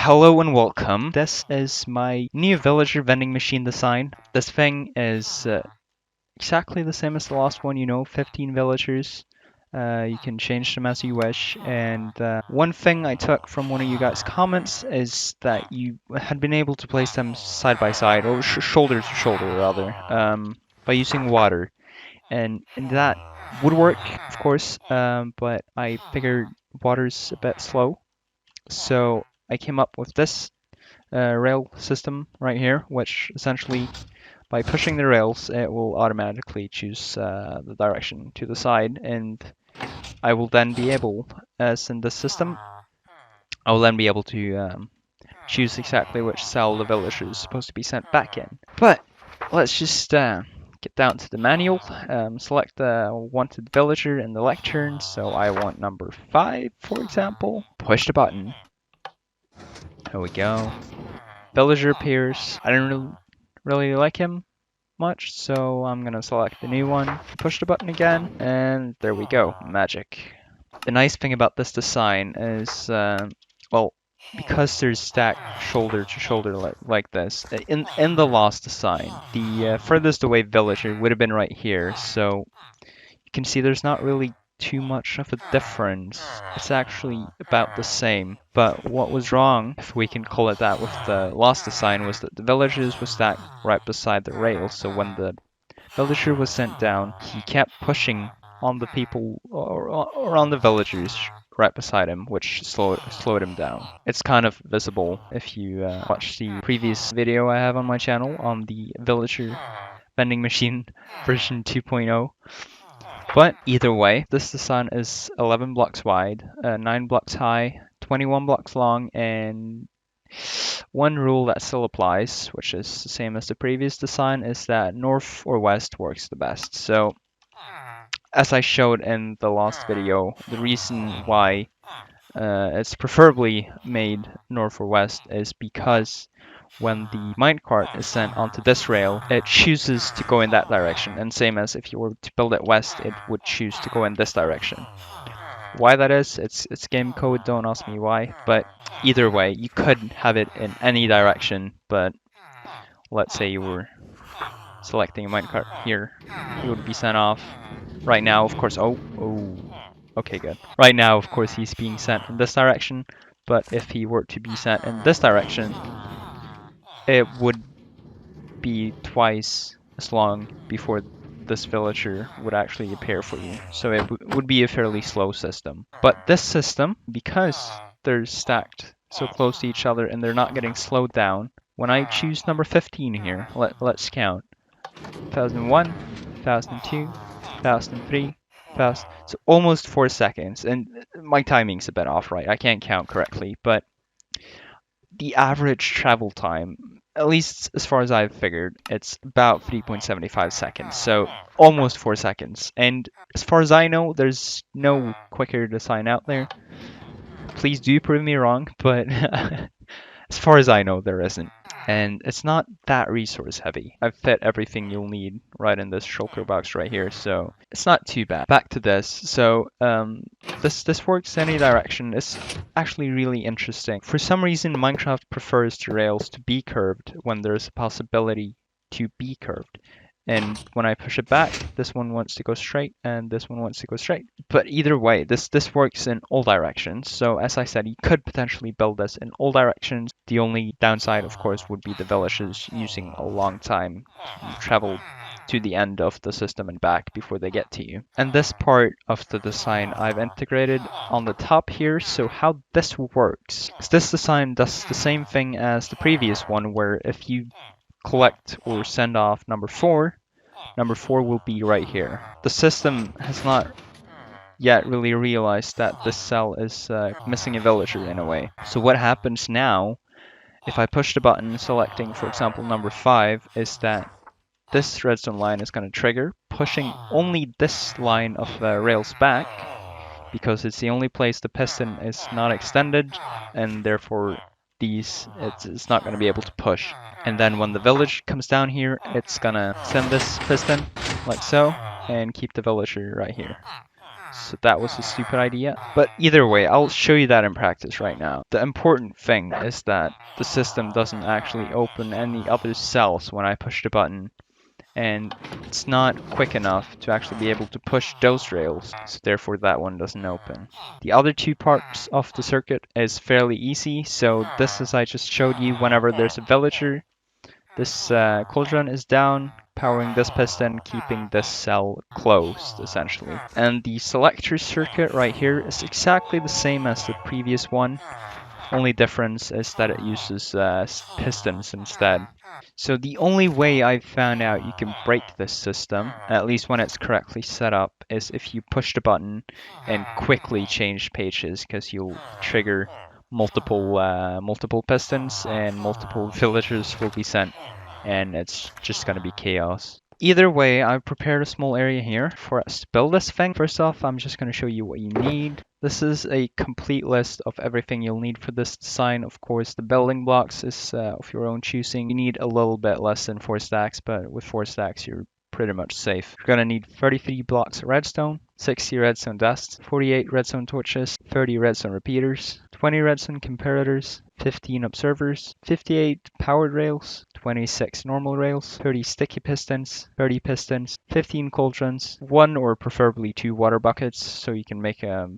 Hello and welcome. This is my new villager vending machine design. This thing is exactly the same as the last one, 15 villagers. You can change them as you wish. And one thing I took from one of you guys' comments is that you had been able to place them side by side, or shoulder to shoulder rather, by using water. And that would work, of course, but I figured water's a bit slow. So I came up with this rail system right here, which essentially by pushing the rails, it will automatically choose the direction to the side, and I will then be able, as in this system, I will then be able to choose exactly which cell the villager is supposed to be sent back in. But let's just get down to the manual, select the wanted villager in the lectern, so I want number 5, for example. Push the button. There we go. Villager appears. I don't really like him much, so I'm gonna select the new one, push the button again, and there we go, magic. The nice thing about this design is, well, because there's stacked shoulder to shoulder like this, in the last design, the furthest away villager would have been right here, so you can see there's not really too much of a difference. It's actually about the same. But what was wrong, if we can call it that, with the last design was that the villagers were stacked right beside the rail. So when the villager was sent down, he kept pushing on the people or on the villagers right beside him, which slowed him down. It's kind of visible if you watch the previous video I have on my channel on the villager vending machine version 2.0. But either way, this design is 11 blocks wide, 9 blocks high, 21 blocks long, and one rule that still applies, which is the same as the previous design, is that north or west works the best. So, as I showed in the last video, the reason why it's preferably made north or west is because when the minecart is sent onto this rail, it chooses to go in that direction. And same as if you were to build it west, it would choose to go in this direction. Why that is, it's game code, don't ask me why. But either way, you could have it in any direction, but let's say you were selecting a minecart here, he would be sent off. Right now, of course, okay, good. Right now, of course, he's being sent in this direction, but if he were to be sent in this direction, it would be twice as long before this villager would actually appear for you. So it would be a fairly slow system. But this system, because they're stacked so close to each other and they're not getting slowed down, when I choose number 15 here, let's count. 2001, 2002, 2003, so almost 4 seconds. And my timing's a bit off, right? I can't count correctly, but the average travel time, at least as far as I've figured, it's about 3.75 seconds, so almost 4 seconds. And as far as I know, there's no quicker design out there. Please do prove me wrong, but as far as I know, there isn't. And it's not that resource heavy. I've fit everything you'll need right in this shulker box right here, so it's not too bad. Back to this. So this works any direction. It's actually really interesting. For some reason, Minecraft prefers the rails to be curved when there's a possibility to be curved. And when I push it back, this one wants to go straight and this one wants to go straight. But either way, this works in all directions. So as I said, you could potentially build this in all directions. The only downside, of course, would be the villagers using a long time to travel to the end of the system and back before they get to you. And this part of the design I've integrated on the top here. So how this works is this design does the same thing as the previous one, where if you collect or send off number 4, number 4 will be right here. The system has not yet really realized that this cell is missing a villager in a way. So what happens now, if I push the button selecting, for example, number 5, is that this redstone line is going to trigger, pushing only this line of rails back, because it's the only place the piston is not extended, and therefore it's not going to be able to push. And then when the village comes down here, it's gonna send this piston like so and keep the villager right here. so that was a stupid idea. But either way, I'll show you that in practice right now. The important thing is that the system doesn't actually open any other cells when I push the button, and it's not quick enough to actually be able to push those rails, so therefore that one doesn't open. The other two parts of the circuit is fairly easy, so this, as I just showed you, whenever there's a villager, this cauldron is down, powering this piston, keeping this cell closed, essentially. And the selector circuit right here is exactly the same as the previous one. Only difference is that it uses pistons instead. So the only way I've found out you can break this system, at least when it's correctly set up, is if you push the button and quickly change pages, because you'll trigger multiple pistons and multiple villagers will be sent, and it's just going to be chaos. Either way, I've prepared a small area here for us to build this thing. First off, I'm just going to show you what you need. This is a complete list of everything you'll need for this design. Of course, the building blocks is of your own choosing. You need a little bit less than 4 stacks, but with 4 stacks, you're pretty much safe. You're going to need 33 blocks of redstone, 60 redstone dust, 48 redstone torches, 30 redstone repeaters, 20 redstone comparators, 15 observers, 58 powered rails, 26 normal rails, 30 sticky pistons, 30 pistons, 15 cauldrons, 1 or preferably 2 water buckets so you can make a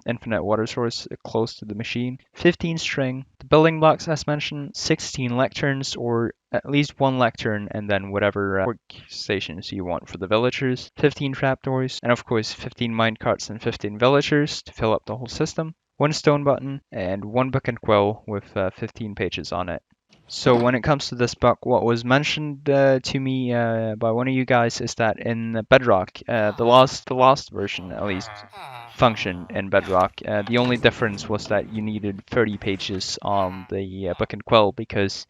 infinite water source close to the machine, 15 string, the building blocks as mentioned, 16 lecterns or at least 1 lectern and then whatever workstations you want for the villagers, 15 trapdoors, and of course 15 minecarts and 15 villagers to fill up the whole system, 1 stone button, and 1 book and quill with 15 pages on it. So when it comes to this book, what was mentioned to me by one of you guys is that in Bedrock, the last version at least, function in Bedrock, the only difference was that you needed 30 pages on the book and quill because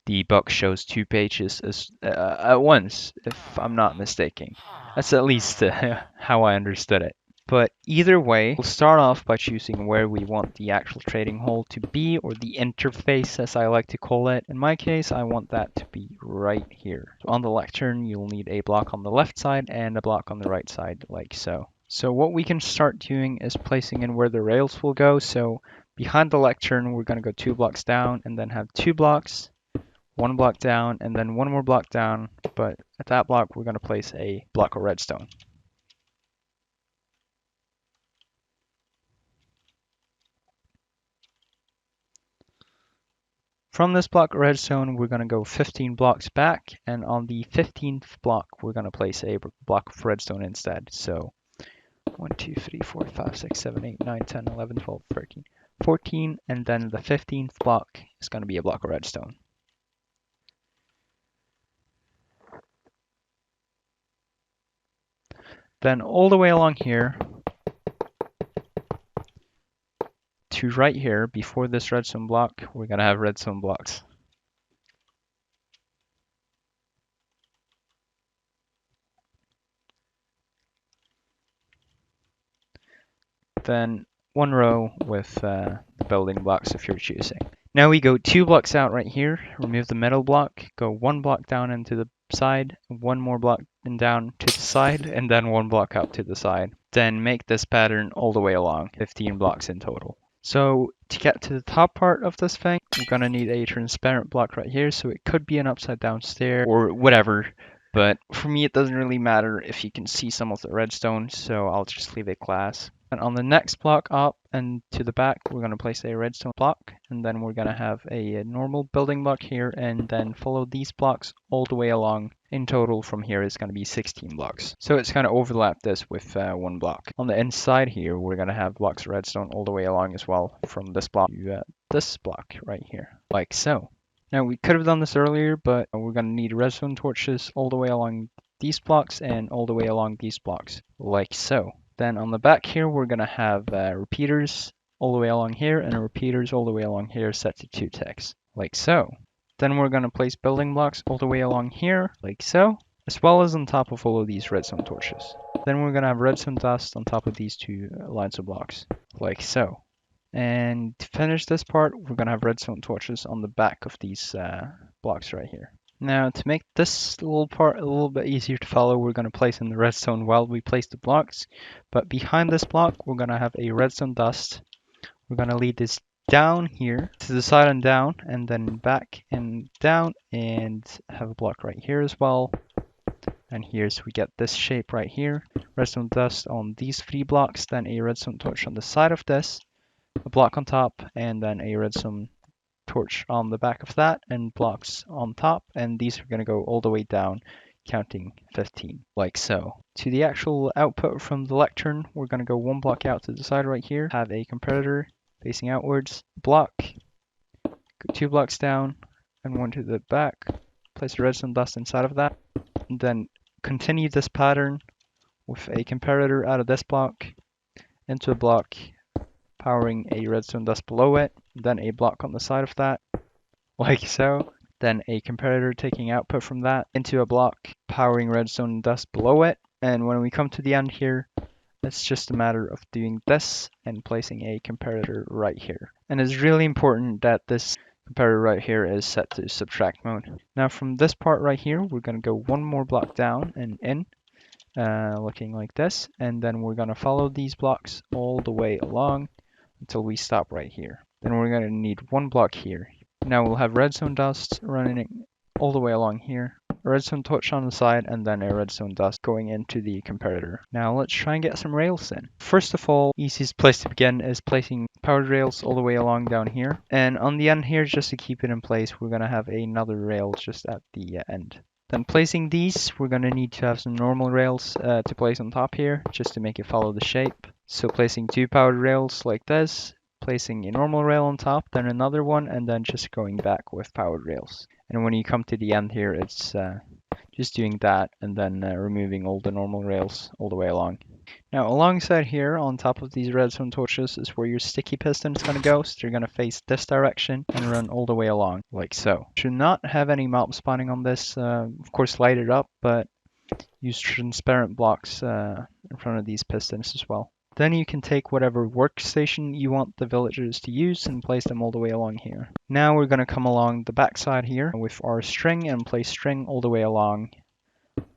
the book shows 2 pages at once, if I'm not mistaken. That's at least how I understood it. But either way, we'll start off by choosing where we want the actual trading hall to be, or the interface as I like to call it. In my case, I want that to be right here. So on the lectern, you'll need a block on the left side and a block on the right side, like so. So what we can start doing is placing in where the rails will go. So behind the lectern, we're going to go 2 blocks down and then have 2 blocks, 1 block down, and then 1 more block down. But at that block, we're going to place a block of redstone. From this block of redstone, we're going to go 15 blocks back, and on the 15th block, we're going to place a block of redstone instead. So 1, 2, 3, 4, 5, 6, 7, 8, 9, 10, 11, 12, 13, 14, and then the 15th block is going to be a block of redstone. Then all the way along here to right here, before this redstone block, we're going to have redstone blocks. Then 1 row with the building blocks if you're choosing. Now we go 2 blocks out right here, remove the middle block, go 1 block down into the side, 1 more block and down to the side, and then 1 block up to the side. Then make this pattern all the way along, 15 blocks in total. So to get to the top part of this thing, we're going to need a transparent block right here, so it could be an upside down stair or whatever. But for me, it doesn't really matter if you can see some of the redstone, so I'll just leave it glass. And on the next block up and to the back, we're going to place a redstone block, and then we're going to have a normal building block here, and then follow these blocks all the way along. In total from here is going to be 16 blocks. So it's going to overlap this with 1 block. On the inside here, we're going to have blocks of redstone all the way along as well, from this block to this block right here, like so. Now we could have done this earlier, but we're going to need redstone torches all the way along these blocks and all the way along these blocks, like so. Then on the back here, we're going to have repeaters all the way along here and repeaters all the way along here set to 2 ticks, like so. Then we're going to place building blocks all the way along here, like so, as well as on top of all of these redstone torches. Then we're going to have redstone dust on top of these 2 lines of blocks, like so. And to finish this part, we're going to have redstone torches on the back of these blocks right here. Now to make this little part a little bit easier to follow, we're going to place in the redstone while we place the blocks. But behind this block, we're going to have a redstone dust. We're going to lead this down here to the side and down, and then back and down, and have a block right here as well. And here, so we get this shape right here. Redstone dust on these 3 blocks, then a redstone torch on the side of this, a block on top, and then a redstone torch on the back of that, and blocks on top. And these are going to go all the way down, counting 15, like so. To the actual output from the lectern, we're going to go 1 block out to the side right here, have a comparator facing outwards, block, go 2 blocks down, and 1 to the back, place the redstone dust inside of that, and then continue this pattern with a comparator out of this block into a block, powering a redstone dust below it, then a block on the side of that, like so. Then a comparator taking output from that into a block, powering redstone dust below it. And when we come to the end here, it's just a matter of doing this and placing a comparator right here. And it's really important that this comparator right here is set to subtract mode. Now from this part right here, we're going to go 1 more block down and in, looking like this. And then we're going to follow these blocks all the way along until we stop right here. Then we're going to need 1 block here. Now we'll have redstone dust running all the way along here, a redstone torch on the side, and then a redstone dust going into the comparator. Now let's try and get some rails in. First of all, easiest place to begin is placing powered rails all the way along down here. And on the end here, just to keep it in place, we're going to have another rail just at the end. Then placing these, we're going to need to have some normal rails to place on top here, just to make it follow the shape. So placing 2 powered rails like this, placing a normal rail on top, then another one, and then just going back with powered rails. And when you come to the end here, it's just doing that and then removing all the normal rails all the way along. Now alongside here, on top of these redstone torches, is where your sticky piston is going to go. So they're going to face this direction and run all the way along, like so. Should not have any mob spawning on this. Of course, light it up, but use transparent blocks in front of these pistons as well. Then you can take whatever workstation you want the villagers to use and place them all the way along here. Now we're going to come along the back side here with our string and place string all the way along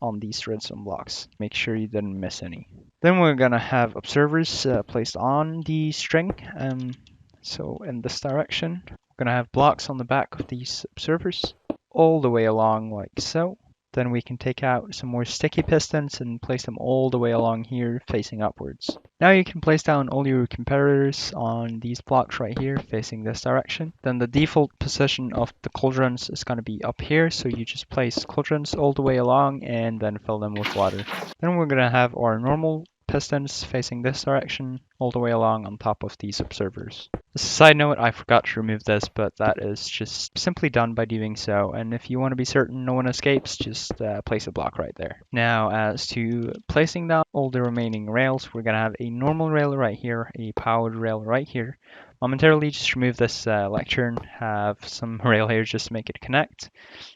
on these redstone blocks. Make sure you didn't miss any. Then we're going to have observers placed on the string. So in this direction, we're going to have blocks on the back of these observers all the way along like so. Then we can take out some more sticky pistons and place them all the way along here facing upwards. Now you can place down all your comparators on these blocks right here facing this direction. Then the default position of the cauldrons is going to be up here, so you just place cauldrons all the way along and then fill them with water. Then we're going to have our normal pistons facing this direction all the way along on top of these observers. As a side note, I forgot to remove this, but that is just simply done by doing so. And if you want to be certain no one escapes, just place a block right there. Now, as to placing down all the remaining rails, we're going to have a normal rail right here, a powered rail right here. Momentarily, just remove this lectern, have some rail here just to make it connect.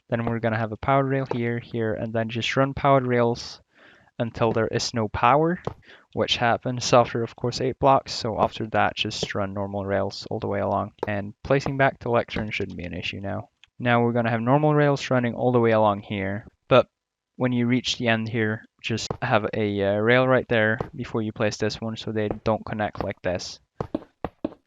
Then we're going to have a powered rail here, here, and then just run powered rails until there is no power, which happens after, of course, 8 blocks. So after that, just run normal rails all the way along. And placing back the lectern shouldn't be an issue now. Now we're going to have normal rails running all the way along here. But when you reach the end here, just have a rail right there before you place this one so they don't connect like this.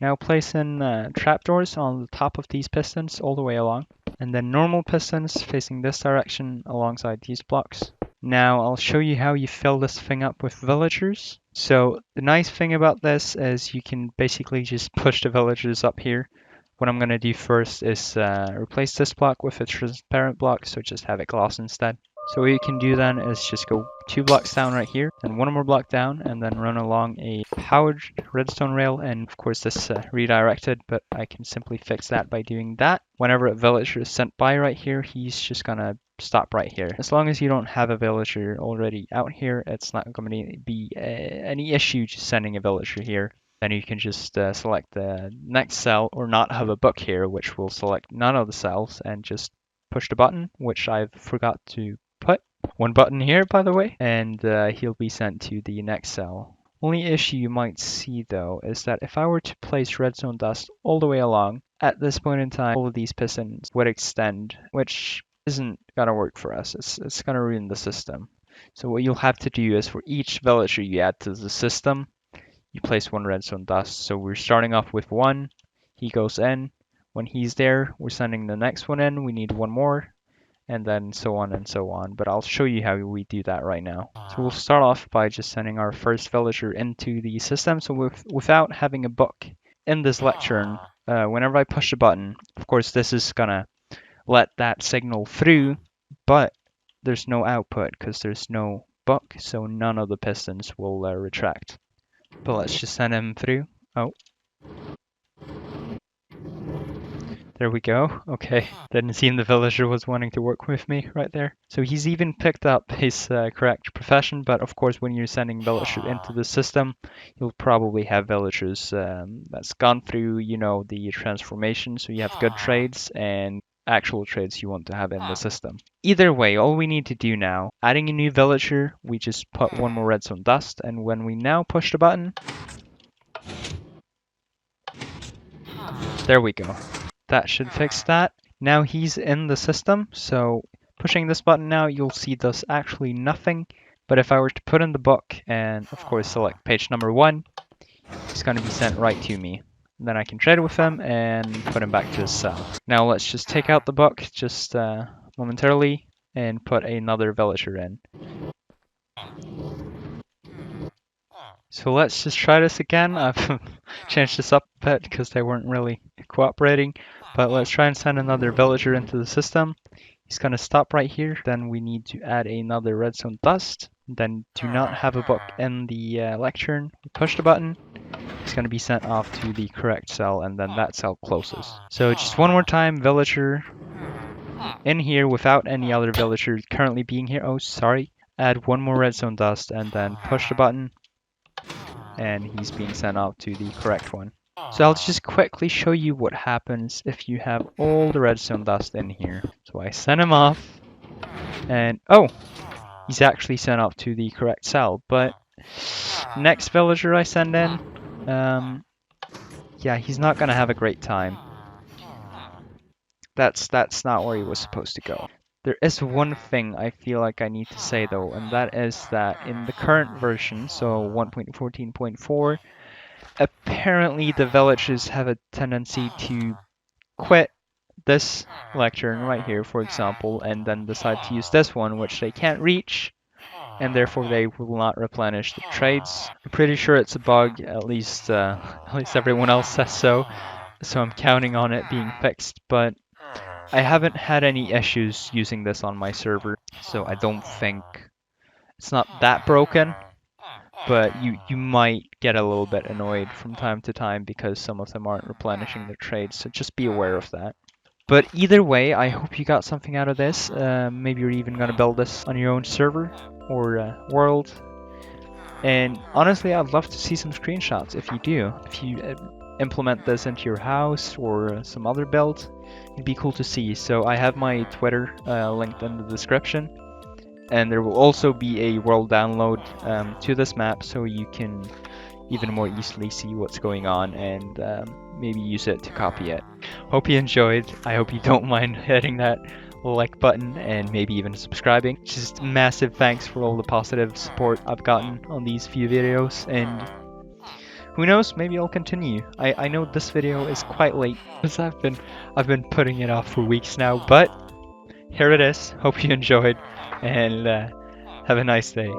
Now place in trapdoors on the top of these pistons all the way along. And then normal pistons facing this direction alongside these blocks. Now I'll show you how you fill this thing up with villagers. So the nice thing about this is you can basically just push the villagers up here. What I'm going to do first is replace this block with a transparent block, so just have it gloss instead. So what you can do then is just go 2 blocks down right here, and 1 more block down, and then run along a powered redstone rail. And of course this redirected, but I can simply fix that by doing that. Whenever a villager is sent by right here, he's just gonna stop right here. As long as you don't have a villager already out here, it's not going to be any issue just sending a villager here. Then you can just select the next cell or not have a book here, which will select none of the cells, and just push the button, which I forgot to put. 1 button here, by the way, and he'll be sent to the next cell. Only issue you might see though is that if I were to place redstone dust all the way along, at this point in time, all of these pistons would extend, which isn't gonna work for us. It's gonna ruin the system. So what you'll have to do is for each villager you add to the system, you place one redstone dust. So we're starting off with one. He goes in. When he's there, we're sending the next one in. We need one more, and then so on and so on. But I'll show you how we do that right now. So we'll start off by just sending our first villager into the system. So without having a book in this lectern, whenever I push a button, of course this is gonna let that signal through, but there's no output because there's no book, so none of the pistons will retract. But let's just send him through. Oh, there we go. Okay, didn't seem the villager was wanting to work with me right there. So he's even picked up his correct profession, but of course when you're sending villagers into the system, you'll probably have villagers that's gone through, you know, the transformation. So you have good trades and actual trades you want to have in the system. Either way, all we need to do now, adding a new villager, we just put one more redstone dust, and when we now push the button, there we go. That should fix that. Now he's in the system, so pushing this button now, you'll see does actually nothing. But if I were to put in the book and of course select page number 1, he's going to be sent right to me. And then I can trade with him and put him back to his cell. Now let's just take out the book just momentarily and put another villager in. So let's just try this again. I've changed this up a bit because they weren't really cooperating. But let's try and send another villager into the system. He's going to stop right here. Then we need to add another redstone dust. Then do not have a book in the lectern. Push the button. He's going to be sent off to the correct cell, and then that cell closes. So just one more time, villager in here without any other villager currently being here. Oh, sorry. Add one more redstone dust and then push the button. And he's being sent off to the correct one. So I'll just quickly show you what happens if you have all the redstone dust in here. So I send him off, and oh, he's actually sent off to the correct cell. But next villager I send in, yeah, he's not gonna have a great time. That's not where he was supposed to go. There is one thing I feel like I need to say though, and that is that in the current version, so 1.14.4, apparently the villagers have a tendency to quit this lectern right here, for example, and then decide to use this one, which they can't reach, and therefore they will not replenish the trades. I'm pretty sure it's a bug, at least everyone else says so, so I'm counting on it being fixed, but I haven't had any issues using this on my server, so I don't think it's not that broken. But you might get a little bit annoyed from time to time because some of them aren't replenishing their trades, so just be aware of that. But either way, I hope you got something out of this. Maybe you're even going to build this on your own server or world. And honestly, I'd love to see some screenshots if you do. If you implement this into your house or some other build, it'd be cool to see. So I have my Twitter linked in the description. And there will also be a world download to this map, so you can even more easily see what's going on and maybe use it to copy it. Hope you enjoyed. I hope you don't mind hitting that like button and maybe even subscribing. Just massive thanks for all the positive support I've gotten on these few videos, and who knows, maybe I'll continue. I know this video is quite late because I've been putting it off for weeks now, but here it is. Hope you enjoyed, and have a nice day.